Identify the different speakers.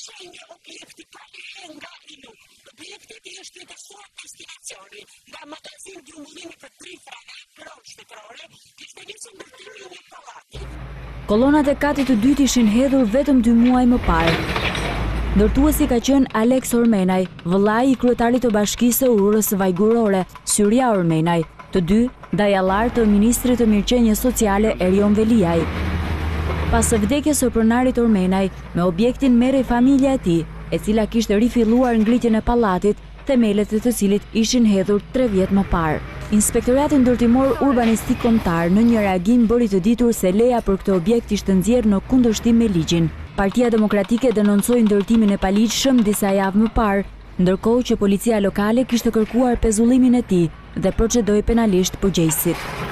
Speaker 1: shenjë objekti kale nga i lumë. Objekti është ndërsuar destinacioni nga magazin grumbullimi për drifra nga Kron shtetërore, kishte nisur ndërtimi i një pallati.
Speaker 2: Kolonat e katit të dytë ishin hedhur vetëm 2 muaj më parë. Ndërtuesi ka qenë Alex Ormenaj, vëllai i kryetarit të Bashkisë së Urës Vajgurore, Syria Ormenaj, të dy dajallar të ministrit të mirëqenies sociale Erion Veliaj. Pas së vdekjes së pronarit Ormenaj, me objektin merrej familja e tij, e cila kishte rifilluar ngritjen e pallatit, themelet e të cilit ishin hedhur 3 vjet më parë. Inspektorati Ndërtimor Urbanistik Kombëtar në një reagim bëri të ditur se leja për këtë objekt ishte nxjerrë në kundërshtim me ligjin. Partia Demokratike denoncoi ndërtimin e paligjshëm disa javë më parë, ndërkohë që policia lokale kishte kërkuar pezullimin e tij dhe procedoi penalisht përgjegjësit.